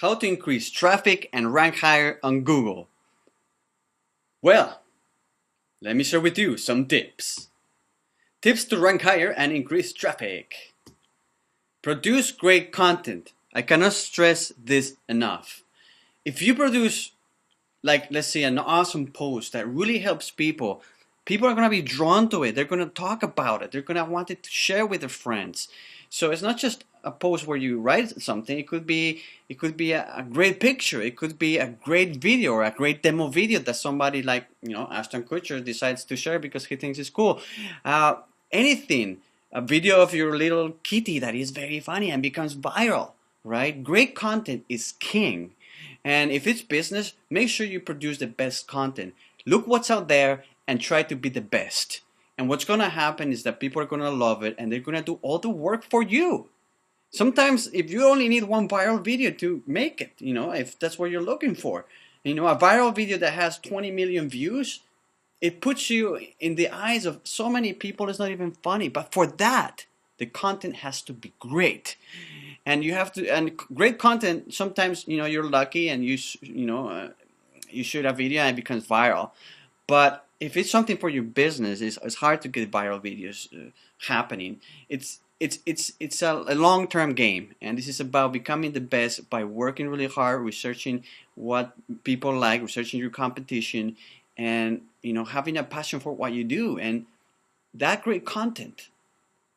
How to increase traffic and rank higher on Google. Well, let me share with you some tips. Tips to rank higher and increase traffic. Produce great content. I cannot stress this enough. If you produce, like, let's say, an awesome post that really helps people, people are going to be drawn to it. They're going to talk about it. They're going to want it to share with their friends. So it's not just a post where you write something. It could be a great picture. It could be a great video or a great demo video that somebody like Ashton Kutcher decides to share because he thinks it's cool. Anything, a video of your little kitty that is very funny and becomes viral, right? Great content is king. And if it's business, make sure you produce the best content. Look what's out there and try to be the best. And what's going to happen is that people are going to love it and they're going to do all the work for you. Sometimes if you only need one viral video to make it, if that's what you're looking for, a viral video that has 20 million views, it puts you in the eyes of so many people it's not even funny. But for that, the content has to be great. And you have to, and great content, sometimes, you're lucky and you shoot a video and it becomes viral. But if it's something for your business, it's hard to get viral videos happening. It's a long-term game, and this is about becoming the best by working really hard, researching what people like, researching your competition, and having a passion for what you do. And that great content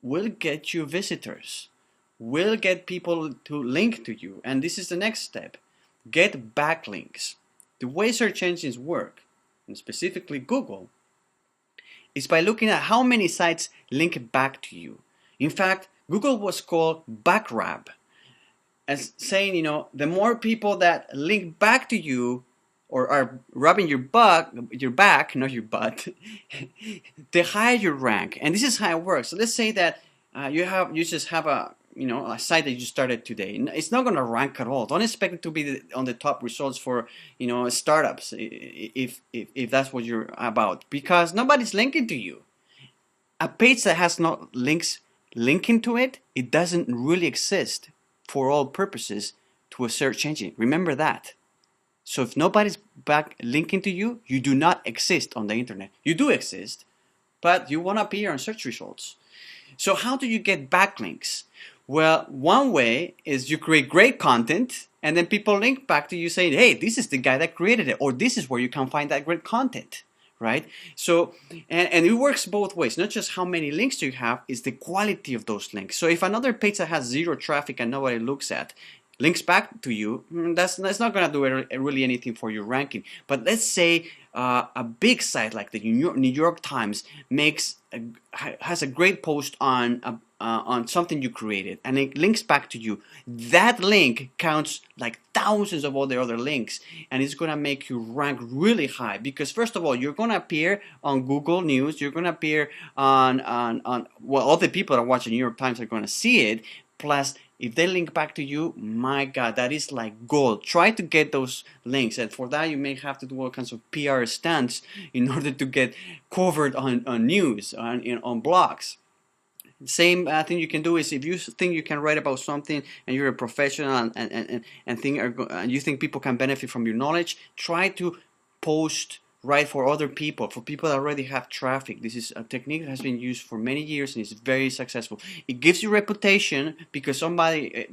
will get you visitors, will get people to link to you. And this is the next step. Get backlinks. The way search engines work, and specifically Google, is by looking at how many sites link back to you. In fact, Google was called backrub, as saying, the more people that link back to you or are rubbing your back, not your butt, the higher your rank. And this is how it works. So let's say that you just have a site that you started today. It's not going to rank at all. Don't expect it to be on the top results for startups if that's what you're about, because nobody's linking to you. A page that has no links linking to it, it doesn't really exist for all purposes to a search engine. Remember that. So if nobody's back linking to you, you do not exist on the internet. You do exist, but you won't appear on search results. So how do you get backlinks? Well, one way is you create great content and then people link back to you saying, hey, this is the guy that created it, or this is where you can find that great content, right? So, and it works both ways. Not just how many links you have, is the quality of those links. So if another page that has zero traffic and nobody looks at links back to you, that's not going to do really anything for your ranking. But let's say a big site like the New York Times has a great post on something you created, and it links back to you. That link counts like thousands of all the other links, and it's going to make you rank really high, because first of all, you're going to appear on Google News, you're going to appear on all the people that watch the New York Times are going to see it. Plus, if they link back to you, my God, that is like gold. Try to get those links, and for that you may have to do all kinds of PR stunts in order to get covered on news, on blogs. Same thing you can do is, if you think you can write about something and you're a professional and you think people can benefit from your knowledge, try to write for other people, for people that already have traffic. This is a technique that has been used for many years and is very successful. It gives you reputation because somebody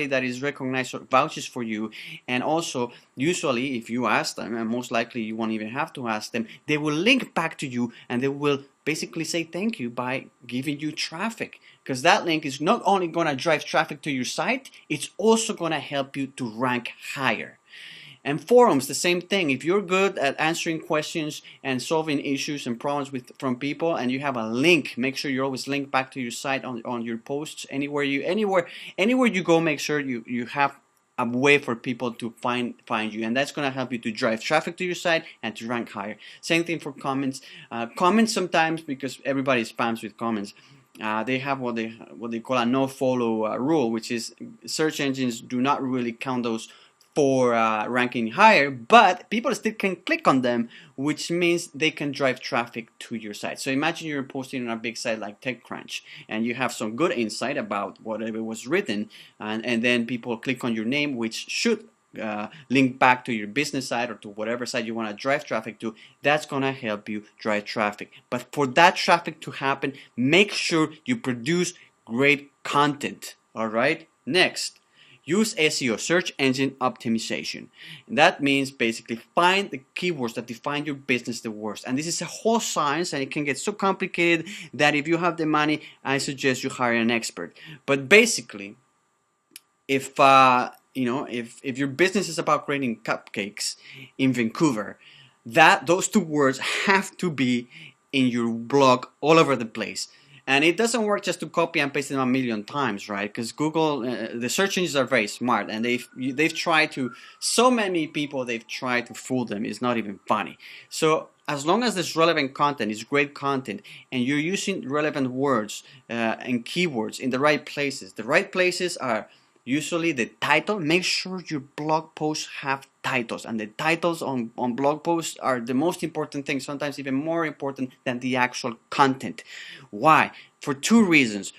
that is recognized vouches for you, and also usually if you ask them, and most likely you won't even have to ask them, they will link back to you and they will basically say thank you by giving you traffic, because that link is not only going to drive traffic to your site, it's also going to help you to rank higher. And forums, the same thing. If you're good at answering questions and solving issues and problems from people, and you have a link, make sure you always link back to your site on your posts. Anywhere you go, make sure you have a way for people to find you, and that's going to help you to drive traffic to your site and to rank higher. Same thing for comments. Comments sometimes, because everybody spams with comments, they have what they call a no follow rule, which is search engines do not really count those for ranking higher, but people still can click on them, which means they can drive traffic to your site. So imagine you're posting on a big site like TechCrunch, and you have some good insight about whatever was written, and then people click on your name, which should link back to your business site or to whatever site you want to drive traffic to. That's going to help you drive traffic. But for that traffic to happen, make sure you produce great content. All right. Next, use SEO, search engine optimization. And that means basically find the keywords that define your business the worst. And this is a whole science, and it can get so complicated that if you have the money, I suggest you hire an expert. But basically, if if your business is about creating cupcakes in Vancouver, those two words have to be in your blog all over the place. And it doesn't work just to copy and paste them a million times, right? Because Google, the search engines are very smart, and they've tried to, so many people, they've tried to fool them. It's not even funny. So as long as there's relevant content, it's great content, and you're using relevant words and keywords in the right places. The right places are usually the title. Make sure your blog posts have titles, and the titles on blog posts are the most important thing, sometimes even more important than the actual content. Why? For two reasons.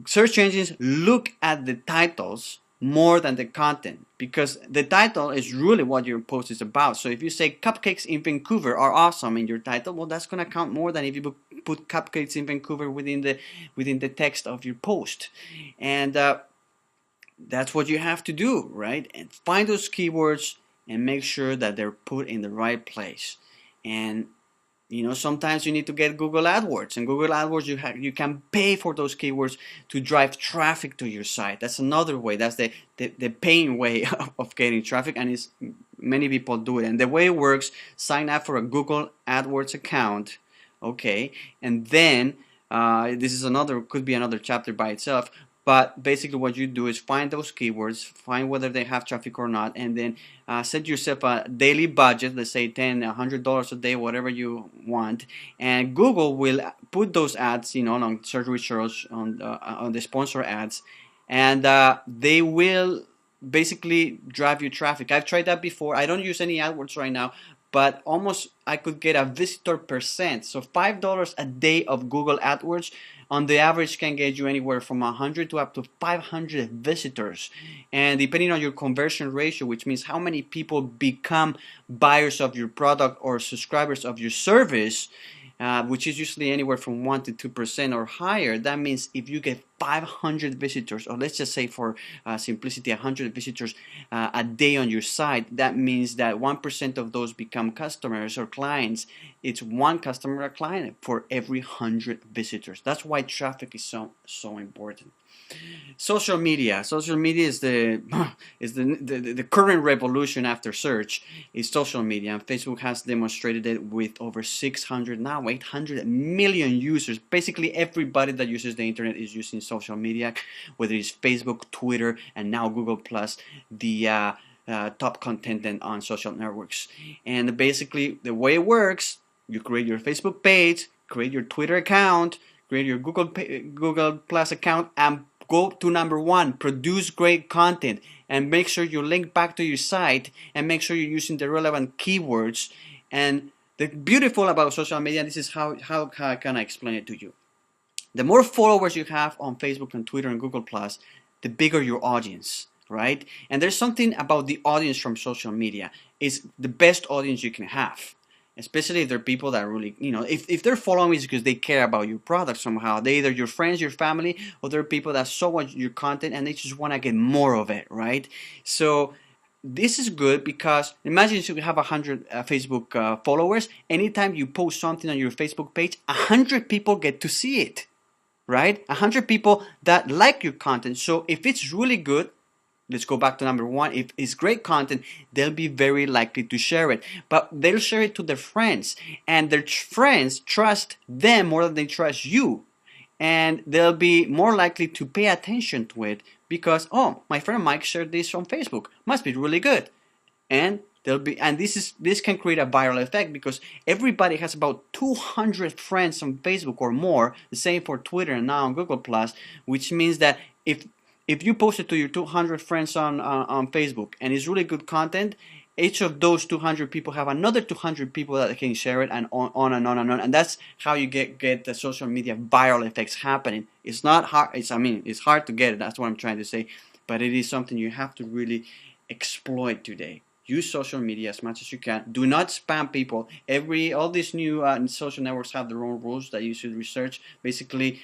Search engines look at the titles more than the content, because the title is really what your post is about. So if you say cupcakes in Vancouver are awesome in your title, well, that's going to count more than if you put cupcakes in Vancouver within the text of your post. And that's what you have to do, right? And find those keywords and make sure that they're put in the right place. And sometimes you need to get Google AdWords, and Google AdWords you can pay for those keywords to drive traffic to your site. That's another way. That's the paying way of getting traffic, and many people do it. And the way it works: sign up for a Google AdWords account, okay, and then this is could be another chapter by itself. But basically what you do is find those keywords, find whether they have traffic or not, and then set yourself a daily budget, let's say $10, $100 a day, whatever you want, and Google will put those ads, on search results, on the sponsor ads, and they will basically drive you traffic. I've tried that before. I don't use any AdWords right now, but almost I could get a visitor percent. So $5 a day of Google AdWords on the average can get you anywhere from 100 to up to 500 visitors. And depending on your conversion ratio, which means how many people become buyers of your product or subscribers of your service, which is usually anywhere from 1 to 2% or higher, that means if you get 500 visitors, or let's just say for simplicity 100 visitors a day on your site, that means that 1% of those become customers or clients. It's one customer or client for every 100 visitors. That's why traffic is so important. Social media is the current revolution after search. Is social media, and Facebook has demonstrated it with over 800 million users. Basically everybody that uses the internet is using social media, whether it's Facebook, Twitter, and now Google Plus, the top content on social networks. And basically the way it works: you create your Facebook page, create your Twitter account, create your Google Plus account, and go to number one, produce great content, and make sure you link back to your site, and make sure you're using the relevant keywords. And the beautiful about social media, and this is how can I explain it to you. The more followers you have on Facebook and Twitter and Google Plus, the bigger your audience, right? And there's something about the audience from social media. It's the best audience you can have. Especially if they're people that really, if they're following you because they care about your product somehow. They're either your friends, your family, or they're people that saw your content and they just want to get more of it, right? So this is good because imagine you have 100 Facebook followers. Anytime you post something on your Facebook page, 100 people get to see it, right? 100 people that like your content. So if it's really good, let's go back to number one. If it's great content, they'll be very likely to share it. But they'll share it to their friends, and their friends trust them more than they trust you. And they'll be more likely to pay attention to it because, oh, my friend Mike shared this on Facebook. Must be really good. And this can create a viral effect because everybody has about 200 friends on Facebook or more. The same for Twitter and now on Google Plus, which means that if you post it to your 200 friends on Facebook and it's really good content, each of those 200 people have another 200 people that can share it, and on and on and on. And that's how you get the social media viral effects happening. It's not hard. It's hard to get it. That's what I'm trying to say. But it is something you have to really exploit today. Use social media as much as you can. Do not spam people. All these new social networks have their own rules that you should research. Basically,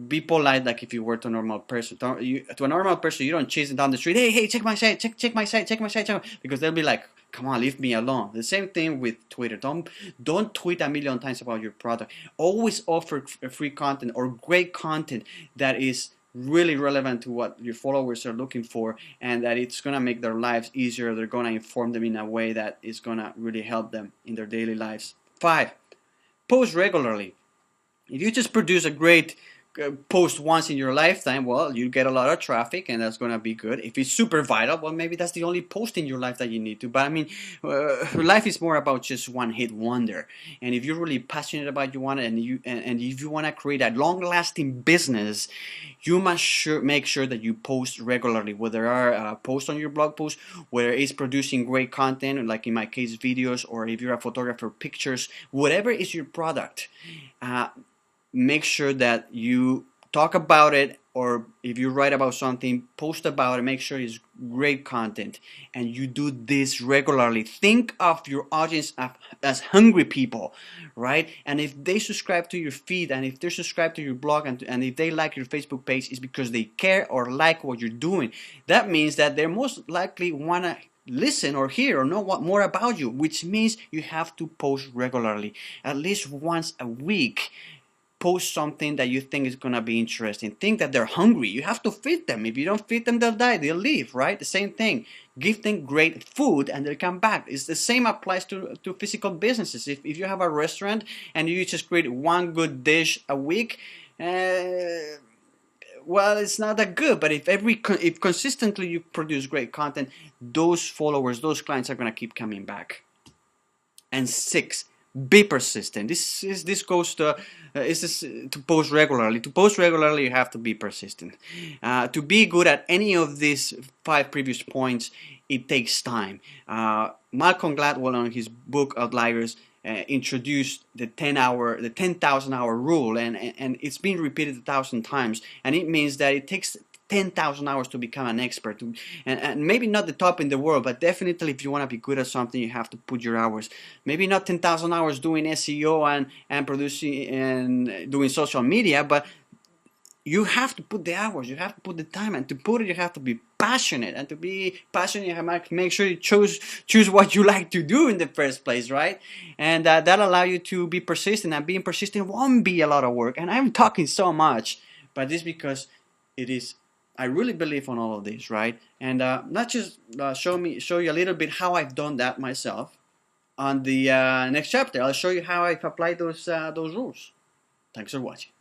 be polite, like if you were to a normal person. To a normal person, you don't chase them down the street. Hey, check my site, check my site, check my site, because they'll be like, come on, leave me alone. The same thing with Twitter. Don't tweet a million times about your product. Always offer free content or great content that is really relevant to what your followers are looking for, and that it's gonna make their lives easier. They're gonna inform them in a way that is gonna really help them in their daily lives. 5. Post regularly. If you just produce a great post once in your lifetime, well, you get a lot of traffic, and that's gonna be good. If it's super vital, well, maybe that's the only post in your life that you need to. But I mean, life is more about just one hit wonder. And if you're really passionate about you want it, and if you want to create a long-lasting business, you must make sure that you post regularly. Whether there are posts on your blog post, whether it's producing great content, like in my case, videos, or if you're a photographer, pictures, whatever is your product. Make sure that you talk about it, or if you write about something, post about it. Make sure it's great content, and you do this regularly. Think of your audience as hungry people, right? And if they subscribe to your feed, and if they're subscribed to your blog, and if they like your Facebook page, it's because they care or like what you're doing. That means that they're most likely wanna listen or hear or know what more about you, which means you have to post regularly, at least once a week. Post something that you think is gonna be interesting. Think that they're hungry. You have to feed them. If you don't feed them, they'll die. They'll leave, right? The same thing. Give them great food and they'll come back. It's the same applies to physical businesses. If you have a restaurant and you just create one good dish a week, well, it's not that good. But if consistently you produce great content, those followers, those clients are gonna keep coming back. And 6, be persistent. This goes to to post regularly. To post regularly, you have to be persistent. To be good at any of these 5 previous points, it takes time. Malcolm Gladwell, on his book Outliers, introduced the 10,000 hour rule, and it's been repeated 1,000 times, and it means that it takes 10,000 hours to become an expert, and maybe not the top in the world, but definitely if you want to be good at something, you have to put your hours. Maybe not 10,000 hours doing SEO and producing and doing social media, but you have to put the hours, you have to put the time, and to put it, you have to be passionate, and to be passionate, you have to make sure you choose what you like to do in the first place, right? And that'll allow you to be persistent, and being persistent won't be a lot of work. And I'm talking so much, but this because it is. I really believe on all of this, right? And not just show you a little bit how I've done that myself. On the next chapter, I'll show you how I've applied those rules. Thanks for watching.